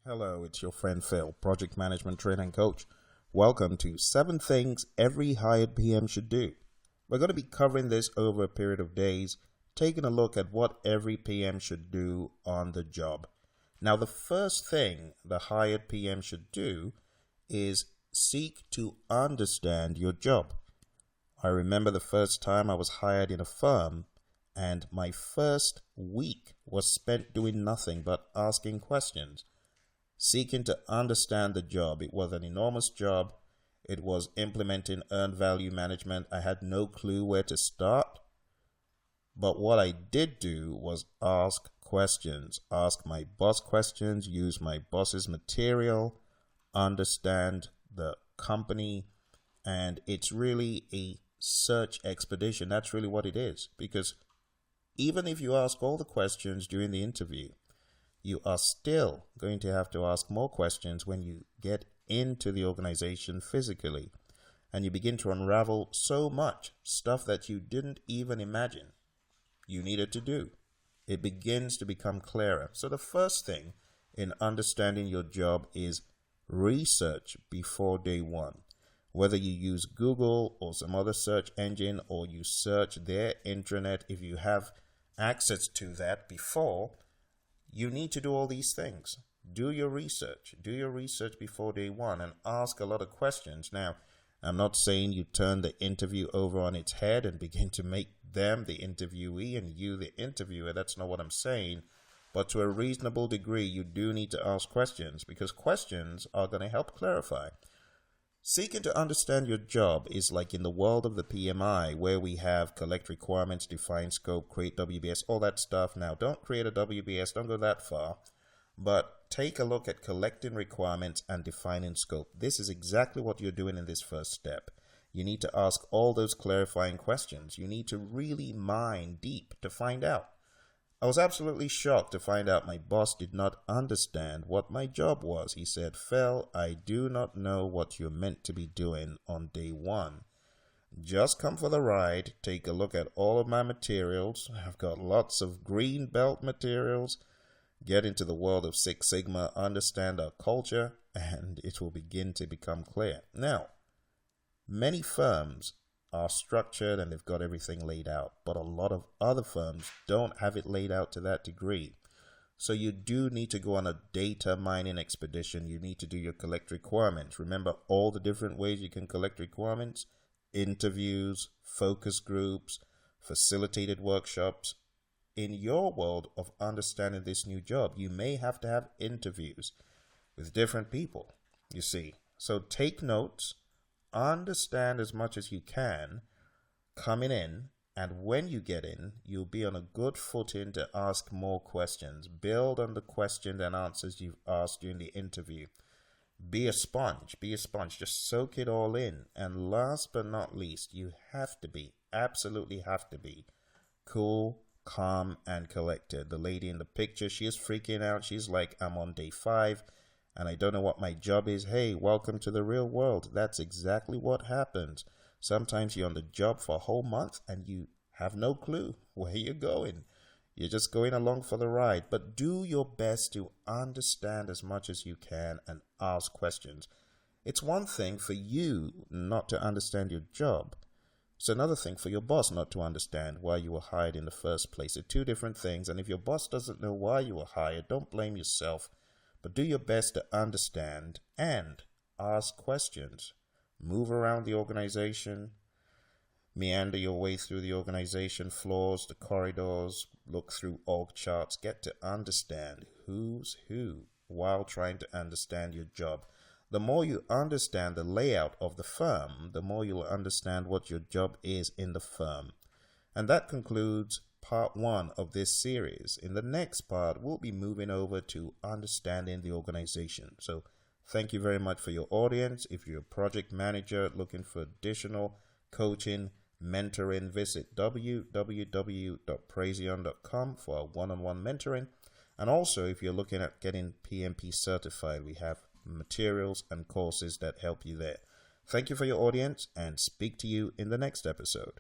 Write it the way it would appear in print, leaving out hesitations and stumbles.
Hello, it's your friend Phil, Project Management Training Coach. Welcome to 7 Things Every Hired PM Should Do. We're going to be covering this over a period of days, taking a look at what every PM should do on the job. Now, the first thing the hired PM should do is seek to understand your job. I remember the first time I was hired in a firm, and my first week was spent doing nothing but asking questions, seeking to understand the job. It was an enormous job. It was implementing earned value management. I had no clue where to start. But what I did do was ask questions, ask my boss questions, use my boss's material, understand the company. And it's really a search expedition. That's really what it is. Because even if you ask all the questions during the interview, you are still going to have to ask more questions when you get into the organization physically, and you begin to unravel so much stuff that you didn't even imagine you needed to do. It begins to become clearer. So the first thing in understanding your job is research before day one. Whether you use Google or some other search engine, or you search their intranet, if you have access to that before, you need to do all these things. Do your research. Do your research before day one and ask a lot of questions. Now, I'm not saying you turn the interview over on its head and begin to make them the interviewee and you the interviewer. That's not what I'm saying. But to a reasonable degree, you do need to ask questions, because questions are going to help clarify. Seeking to understand your job is like in the world of the PMI, where we have collect requirements, define scope, create WBS, all that stuff. Now, don't create a WBS, don't go that far, but take a look at collecting requirements and defining scope. This is exactly what you're doing in this first step. You need to ask all those clarifying questions. You need to really mine deep to find out. I was absolutely shocked to find out my boss did not understand what my job was. He said, "Phil, I do not know what you're meant to be doing on day one. Just come for the ride, take a look at all of my materials. I've got lots of green belt materials. Get into the world of Six Sigma, understand our culture, and it will begin to become clear." Now, many firms are structured and they've got everything laid out, but a lot of other firms don't have it laid out to that degree. So you do need to go on a data mining expedition. You need to do your collect requirements. Remember all the different ways you can collect requirements: interviews, focus groups, facilitated workshops. In your world of understanding this new job, you may have to have interviews with different people, you see. So take notes. Understand as much as you can coming in, and when you get in, you'll be on a good footing to ask more questions. Build on the questions and answers you've asked during the interview. Be a sponge. Just soak it all in. And last but not least, you have to be, absolutely have to be, cool, calm, and collected. The lady in the picture, she is freaking out. She's like, "I'm on day 5. and I don't know what my job is." Hey, welcome to the real world. That's exactly what happens. Sometimes you're on the job for a whole month and you have no clue where you're going. You're just going along for the ride. But do your best to understand as much as you can and ask questions. It's one thing for you not to understand your job. It's another thing for your boss not to understand why you were hired in the first place. They're two different things. And if your boss doesn't know why you were hired, don't blame yourself. But do your best to understand and ask questions. Move around the organization. Meander your way through the organization floors, the corridors. Look through org charts. Get to understand who's who while trying to understand your job. The more you understand the layout of the firm, the more you'll understand what your job is in the firm. And that concludes part 1 of this series. In the next part, we'll be moving over to understanding the organization. So thank you very much for your audience. If you're a project manager looking for additional coaching, mentoring, visit www.praizion.com for our one-on-one mentoring. And also, if you're looking at getting PMP certified, we have materials and courses that help you there. Thank you for your audience, and speak to you in the next episode.